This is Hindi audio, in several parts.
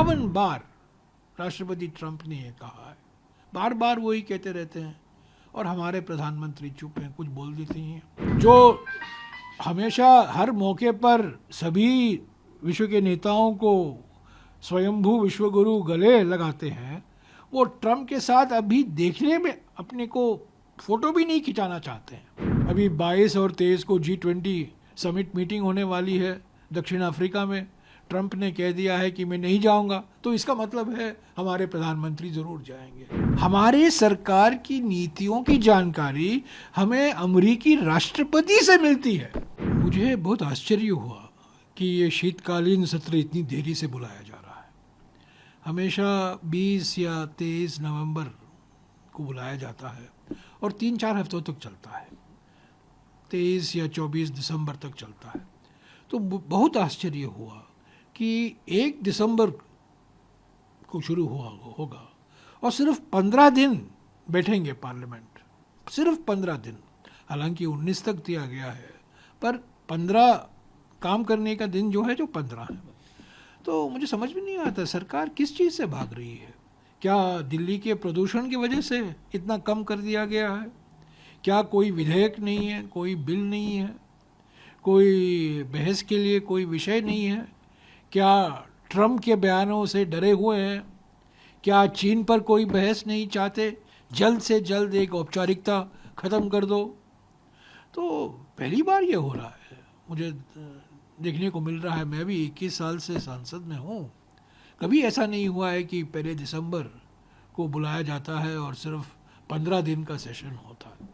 51 बार राष्ट्रपति ट्रंप ने ये कहा है, बार बार वही कहते रहते हैं और हमारे प्रधानमंत्री चुप हैं, कुछ बोल देते हैं। जो हमेशा हर मौके पर सभी विश्व के नेताओं को स्वयंभू विश्वगुरु गले लगाते हैं, वो ट्रंप के साथ अभी देखने में अपने को फोटो भी नहीं खिंचाना चाहते हैं। अभी 22 और 23 को G20 समिट मीटिंग होने वाली है दक्षिण अफ्रीका में। ट्रंप ने कह दिया है कि मैं नहीं जाऊंगा, तो इसका मतलब है हमारे प्रधानमंत्री जरूर जाएंगे। हमारे सरकार की नीतियों की जानकारी हमें अमेरिकी राष्ट्रपति से मिलती है। मुझे बहुत आश्चर्य हुआ कि ये शीतकालीन सत्र इतनी देरी से बुलाया जा रहा है। हमेशा 20 या 23 नवंबर को बुलाया जाता है और 3-4 हफ्तों तक चलता है, 23 या 24 दिसंबर तक चलता है। तो बहुत आश्चर्य हुआ कि 1 दिसंबर को शुरू हुआ होगा और सिर्फ 15 दिन बैठेंगे पार्लियामेंट, सिर्फ 15 दिन। हालांकि 19 तक दिया गया है, पर 15 काम करने का दिन जो है, जो 15 है। तो मुझे समझ में नहीं आता सरकार किस चीज़ से भाग रही है। क्या दिल्ली के प्रदूषण की वजह से इतना कम कर दिया गया है? क्या कोई विधेयक नहीं है, कोई बिल नहीं है, कोई बहस के लिए कोई विषय नहीं है? क्या ट्रंप के बयानों से डरे हुए हैं? क्या चीन पर कोई बहस नहीं चाहते? जल्द से जल्द एक औपचारिकता ख़त्म कर दो। तो पहली बार ये हो रहा है, मुझे देखने को मिल रहा है। मैं भी 21 साल से सांसद में हूँ, कभी ऐसा नहीं हुआ है कि 1 दिसंबर को बुलाया जाता है और सिर्फ 15 दिन का सेशन होता है।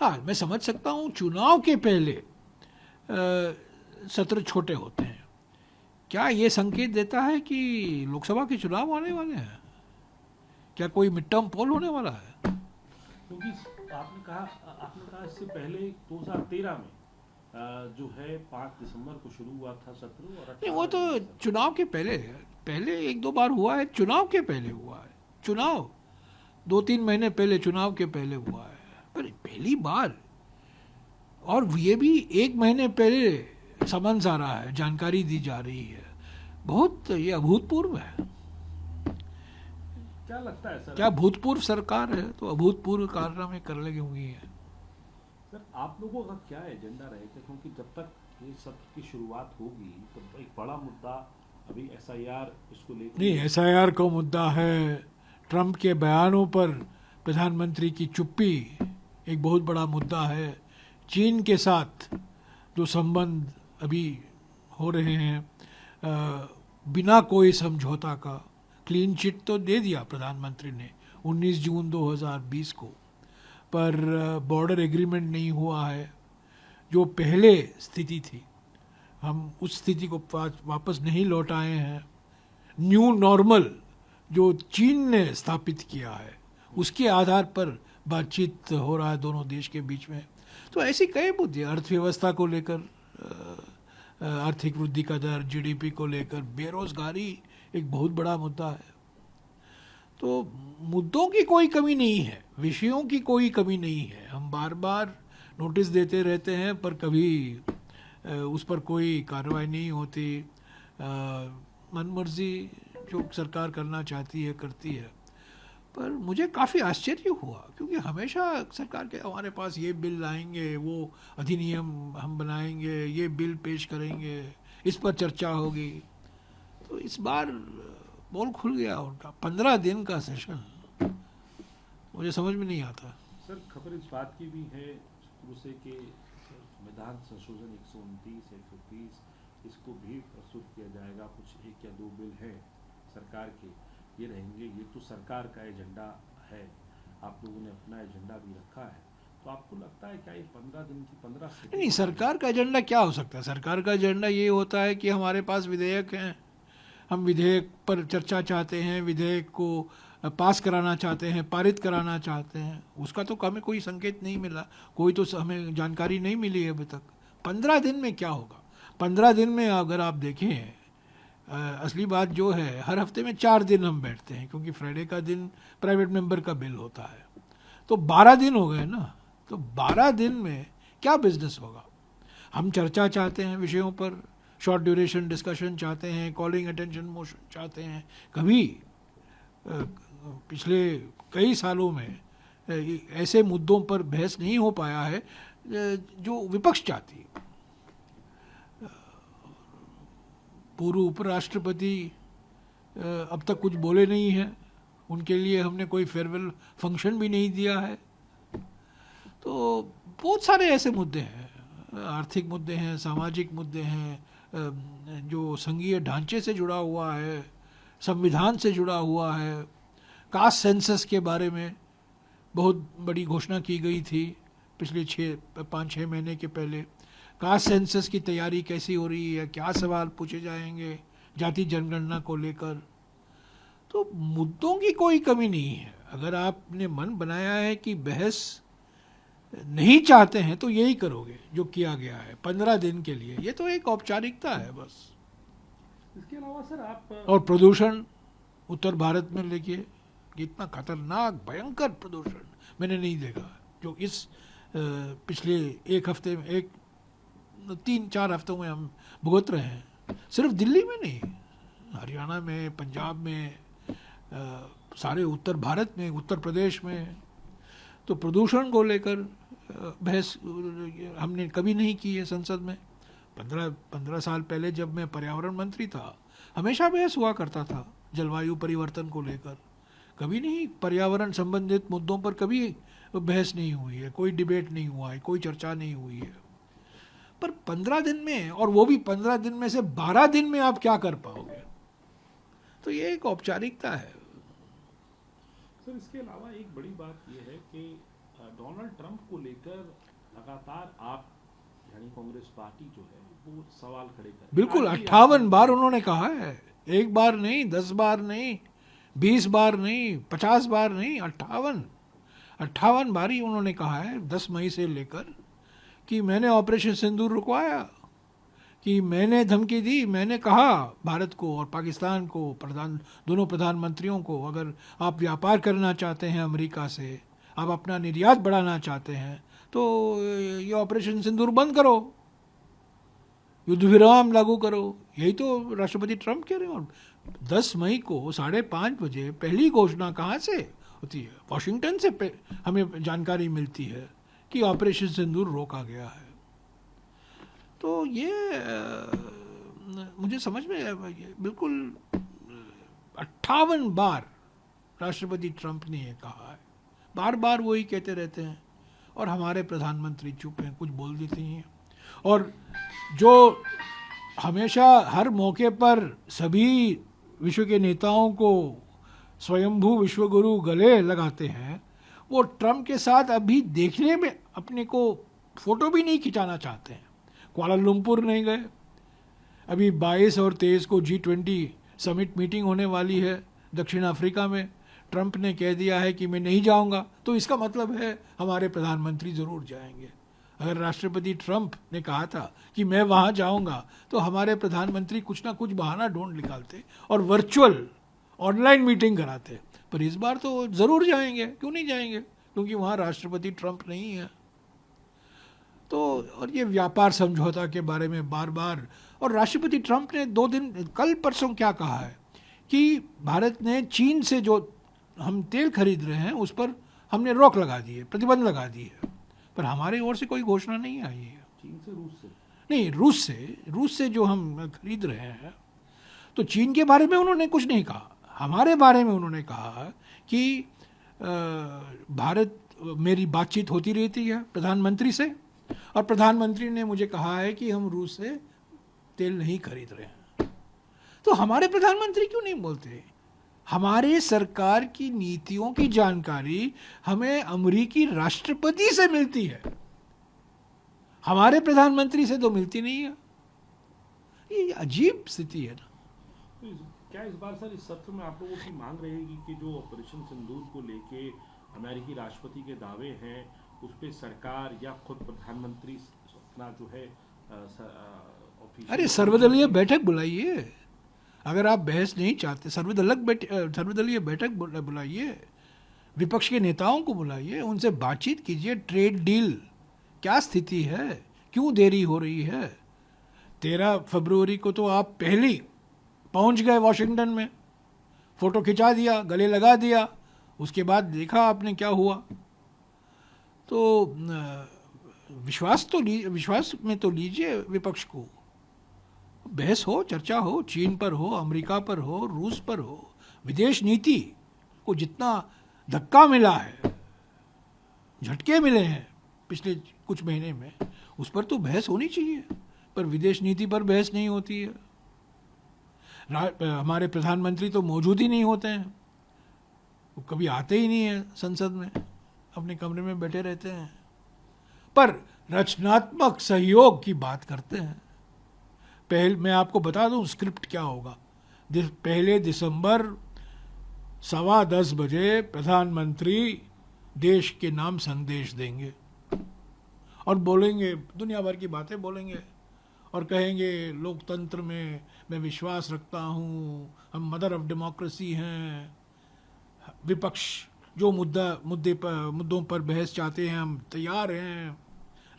हाँ, मैं समझ सकता हूँ चुनाव के पहले सत्र छोटे होते हैं। क्या ये संकेत देता है कि लोकसभा के चुनाव आने वाले हैं? क्या कोई मिड टर्म पोल होने वाला है? क्योंकि आपने कहा इससे पहले 2013 में जो है 5 दिसंबर को शुरू हुआ था सत्र, और नहीं, वो तो चुनाव के पहले 1-2 बार हुआ है, चुनाव के पहले हुआ है। चुनाव 2-3 महीने पहले, चुनाव के पहले हुआ है, पर पहली बार। और ये भी 1 महीने पहले समन्स आ रहा है, जानकारी दी जा रही है। बहुत ये अभूतपूर्व है। क्या लगता है सर? क्या भूतपूर्व सरकार है तो अभूतपूर्व कारनामे कर लगी हुई है। सर, आप लोगों का क्या एजेंडा रहेगा? क्योंकि जब तक ये सत्र की शुरुआत होगी तो एक बड़ा मुद्दा अभी SIR इसको लेकर नहीं, SIR को मुद्दा है। ट्रंप के बयानों पर प्रधानमंत्री की चुप्पी एक बहुत बड़ा मुद्दा है। चीन के साथ जो संबंध अभी हो रहे हैं बिना कोई समझौता का, क्लीन चिट तो दे दिया प्रधानमंत्री ने 19 जून 2020 को, पर बॉर्डर एग्रीमेंट नहीं हुआ है। जो पहले स्थिति थी, हम उस स्थिति को वापस नहीं लौट आए हैं। न्यू नॉर्मल जो चीन ने स्थापित किया है, उसके आधार पर बातचीत हो रहा है दोनों देश के बीच में। तो ऐसे कई मुद्दे, अर्थव्यवस्था को लेकर, आर्थिक वृद्धि का दर, GDP को लेकर, बेरोजगारी एक बहुत बड़ा मुद्दा है। तो मुद्दों की कोई कमी नहीं है, विषयों की कोई कमी नहीं है। हम बार बार नोटिस देते रहते हैं, पर कभी उस पर कोई कार्रवाई नहीं होती। मनमर्जी जो सरकार करना चाहती है करती है। पर मुझे काफ़ी आश्चर्य हुआ, क्योंकि हमेशा सरकार के हमारे पास ये बिल लाएंगे, वो अधिनियम हम बनाएंगे, ये बिल पेश करेंगे, इस पर चर्चा होगी। तो इस बार पोल खुल गया उनका। 15 दिन का सेशन, मुझे समझ में नहीं आता। सर, खबर इस बात की भी है शुरू से कि संविधान संशोधन 129, 130 इसको भी प्रस्तुत किया जाएगा। कुछ 1 या 2 बिल हैं सरकार के, ये रहेंगे। ये तो सरकार का एजेंडा है, आप लोगों ने अपना एजेंडा भी रखा है। तो आपको लगता है क्या ये 15 दिन की 15 नहीं, सरकार का एजेंडा क्या हो सकता है? सरकार का एजेंडा ये होता है कि हमारे पास विधेयक हैं, हम विधेयक पर चर्चा चाहते हैं, विधेयक को पास कराना चाहते हैं, पारित कराना चाहते हैं। उसका तो हमें कोई संकेत नहीं मिला, कोई तो हमें जानकारी नहीं मिली है अभी तक। 15 दिन में क्या होगा? 15 दिन में अगर आप देखें, असली बात जो है, हर हफ्ते में 4 दिन हम बैठते हैं, क्योंकि फ्राइडे का दिन प्राइवेट मेंबर का बिल होता है। तो 12 दिन हो गए ना। तो 12 दिन में क्या बिजनेस होगा? हम चर्चा चाहते हैं विषयों पर, शॉर्ट ड्यूरेशन डिस्कशन चाहते हैं, कॉलिंग अटेंशन मोशन चाहते हैं। कभी पिछले कई सालों में ऐसे मुद्दों पर बहस नहीं हो पाया है जो विपक्ष चाहती है। पूर्व उपराष्ट्रपति अब तक कुछ बोले नहीं हैं, उनके लिए हमने कोई फेयरवेल फंक्शन भी नहीं दिया है। तो बहुत सारे ऐसे मुद्दे हैं, आर्थिक मुद्दे हैं, सामाजिक मुद्दे हैं, जो संघीय ढांचे से जुड़ा हुआ है, संविधान से जुड़ा हुआ है। कास्ट सेंसस के बारे में बहुत बड़ी घोषणा की गई थी पिछले 5-6 महीने के पहले। कास्ट सेंसस की तैयारी कैसी हो रही है, क्या सवाल पूछे जाएंगे जाति जनगणना को लेकर। तो मुद्दों की कोई कमी नहीं है। अगर आपने मन बनाया है कि बहस नहीं चाहते हैं तो यही करोगे जो किया गया है 15 दिन के लिए। ये तो एक औपचारिकता है बस। इसके अलावा सर आप और प्रदूषण उत्तर भारत में लेके इतना खतरनाक भयंकर प्रदूषण मैंने नहीं देखा जो इस पिछले एक हफ्ते में 3-4 हफ्तों में हम भुगत रहे हैं। सिर्फ दिल्ली में नहीं, हरियाणा में, पंजाब में, सारे उत्तर भारत में, उत्तर प्रदेश में। तो प्रदूषण को लेकर बहस हमने कभी नहीं की है संसद में। 15 साल पहले जब मैं पर्यावरण मंत्री था, हमेशा बहस हुआ करता था जलवायु परिवर्तन को लेकर। कभी नहीं, पर्यावरण संबंधित मुद्दों पर कभी बहस नहीं हुई है, कोई डिबेट नहीं हुआ है, कोई चर्चा नहीं हुई है। पर 15 दिन में, और वो भी 15 दिन में से 12 दिन में आप क्या कर पाओगे? तो ये एक औपचारिकता है। सर इसके अलावा एक बड़ी बात यह है कि डोनाल्ड ट्रंप को लेकर लगातार आप यानी कांग्रेस पार्टी जो है वो सवाल खड़े कर बिल्कुल 58 बार उन्होंने कहा है, एक बार नहीं, 10 बार नहीं, 20 बार नहीं, 50 बार नहीं, 58 बार ही उन्होंने कहा है 10 मई से लेकर कि मैंने ऑपरेशन सिंदूर रुकवाया, कि मैंने धमकी दी, मैंने कहा भारत को और पाकिस्तान को, दोनों प्रधानमंत्रियों को, अगर आप व्यापार करना चाहते हैं अमेरिका से, आप अपना निर्यात बढ़ाना चाहते हैं, तो ये ऑपरेशन सिंदूर बंद करो, युद्ध विराम लागू करो। यही तो राष्ट्रपति ट्रंप कह रहे हैं। 10 मई को 5:30 बजे पहली घोषणा कहाँ से होती है? वॉशिंगटन से हमें जानकारी मिलती है कि ऑपरेशन सिंदूर रोका गया है। तो ये मुझे समझ में बिल्कुल 58 बार राष्ट्रपति ट्रंप ने ये कहा है, बार बार वही कहते रहते हैं, और हमारे प्रधानमंत्री चुप हैं, कुछ बोल देते हैं। और जो हमेशा हर मौके पर सभी विश्व के नेताओं को स्वयंभू विश्वगुरु गले लगाते हैं, वो ट्रंप के साथ अभी देखने में अपने को फोटो भी नहीं खिंचाना चाहते हैं। कुआलालंपुर नहीं गए। अभी 22 और 23 को G20 समिट मीटिंग होने वाली है दक्षिण अफ्रीका में। ट्रंप ने कह दिया है कि मैं नहीं जाऊंगा, तो इसका मतलब है हमारे प्रधानमंत्री ज़रूर जाएंगे। अगर राष्ट्रपति ट्रंप ने कहा था कि मैं वहाँ जाऊंगा, तो हमारे प्रधानमंत्री कुछ ना कुछ बहाना ढूंढ निकालते और वर्चुअल ऑनलाइन मीटिंग कराते। पर इस बार तो ज़रूर जाएंगे। क्यों नहीं जाएंगे? क्योंकि वहाँ राष्ट्रपति ट्रंप नहीं है। तो और ये व्यापार समझौता के बारे में बार बार, और राष्ट्रपति ट्रंप ने 2 दिन कल परसों क्या कहा है कि भारत ने चीन से जो हम तेल खरीद रहे हैं उस पर हमने रोक लगा दी है, प्रतिबंध लगा दी है। पर हमारी ओर से कोई घोषणा नहीं आई है। चीन से, रूस से नहीं, रूस से जो हम खरीद रहे हैं, तो चीन के बारे में उन्होंने कुछ नहीं कहा। हमारे बारे में उन्होंने कहा कि भारत, मेरी बातचीत होती रहती है प्रधानमंत्री से, और प्रधानमंत्री ने मुझे कहा है कि हम रूस से तेल नहीं खरीद रहे हैं। तो हमारे प्रधानमंत्री क्यों नहीं बोलते? हमारे सरकार की नीतियों की जानकारी हमें अमेरिकी राष्ट्रपति से मिलती है, हमारे प्रधानमंत्री से तो मिलती नहीं है। ये अजीब स्थिति है ना। तो क्या इस बार सर इस सत्र में आप लोगों की मांग रहेगी कि जो ऑपरेशन सिंदूर को लेके अमेरिकी राष्ट्रपति के दावे हैं उस पर सरकार या खुद प्रधानमंत्री अपना जो है अरे सर्वदलीय बैठक बुलाइए। अगर आप बहस नहीं चाहते, सर्वदलीय बैठक बुलाइए, विपक्ष के नेताओं को बुलाइए, उनसे बातचीत कीजिए। ट्रेड डील क्या स्थिति है, क्यों देरी हो रही है, 13 फरवरी को तो आप पहले पहुंच गए वॉशिंगटन में, फोटो खिंचा दिया, गले लगा दिया, उसके बाद देखा आपने क्या हुआ। तो विश्वास में तो लीजिए विपक्ष को, बहस हो, चर्चा हो, चीन पर हो, अमेरिका पर हो, रूस पर हो, विदेश नीति को जितना धक्का मिला है, झटके मिले हैं पिछले कुछ महीने में, उस पर तो बहस होनी चाहिए, पर विदेश नीति पर बहस नहीं होती है। हमारे प्रधानमंत्री तो मौजूद ही नहीं होते हैं, वो कभी आते ही नहीं है संसद में, अपने कमरे में बैठे रहते हैं, पर रचनात्मक सहयोग की बात करते हैं। मैं आपको बता दूं स्क्रिप्ट क्या होगा। 1 दिसंबर 10:15 बजे प्रधानमंत्री देश के नाम संदेश देंगे और बोलेंगे, दुनिया भर की बातें बोलेंगे और कहेंगे लोकतंत्र में मैं विश्वास रखता हूँ, हम मदर ऑफ डेमोक्रेसी हैं, विपक्ष जो मुद्दों पर बहस चाहते हैं हम तैयार हैं,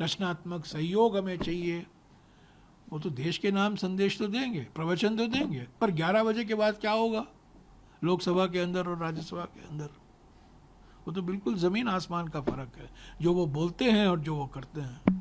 रचनात्मक सहयोग हमें चाहिए। वो तो देश के नाम संदेश तो देंगे, प्रवचन तो देंगे, पर 11 बजे के बाद क्या होगा लोकसभा के अंदर और राज्यसभा के अंदर, वो तो बिल्कुल ज़मीन आसमान का फ़र्क है, जो वो बोलते हैं और जो वो करते हैं।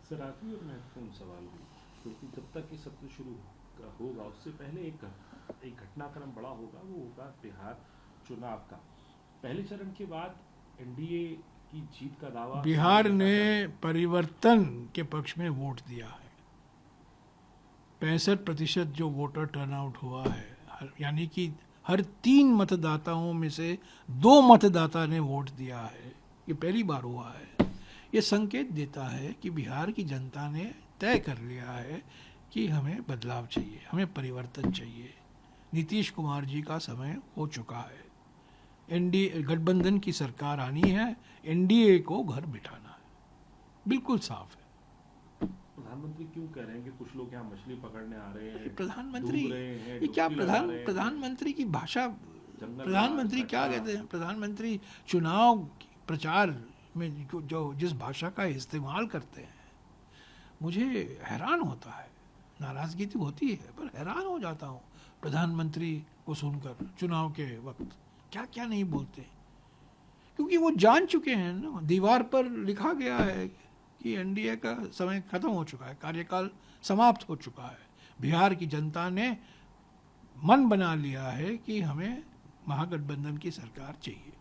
सर आखिरी और महत्वपूर्ण सवाल भी, क्योंकि जब तक ये सत्र शुरू होगा उससे पहले एक घटनाक्रम बड़ा होगा, वो होगा बिहार चुनाव का। पहले चरण के बाद एनडीए की जीत का दावा, बिहार ने परिवर्तन के पक्ष में वोट दिया है। 65% जो वोटर टर्नआउट हुआ है, यानी कि हर 3 मतदाताओं में से 2 मतदाता ने वोट दिया है, ये पहली बार हुआ है। ये संकेत देता है कि बिहार की जनता ने तय कर लिया है कि हमें बदलाव चाहिए, हमें परिवर्तन चाहिए। नीतीश कुमार जी का समय हो चुका है, एनडीए गठबंधन की सरकार आनी है, एनडीए को घर बिठाना है, बिल्कुल साफ है। प्रधानमंत्री क्यों कह रहे हैं कि कुछ लोग यहाँ मछली पकड़ने आ रहे हैं, प्रधानमंत्री, डूब रहे हैं, ये क्या डुबकी लगा रहे हैं, प्रधानमंत्री की भाषा, जंगल प्रधानमंत्री राज, क्या घटना। कहते हैं, प्रधानमंत्री चुनाव प्रचार में जो जिस भाषा का इस्तेमाल करते हैं, मुझे हैरान होता है। नाराजगी तो होती है, पर हैरान हो जाता हूँ प्रधानमंत्री को सुनकर चुनाव के वक्त क्या क्या नहीं बोलते, क्योंकि वो जान चुके हैं ना, दीवार पर लिखा गया है कि एनडीए का समय खत्म हो चुका है, कार्यकाल समाप्त हो चुका है। बिहार की जनता ने मन बना लिया है कि हमें महागठबंधन की सरकार चाहिए।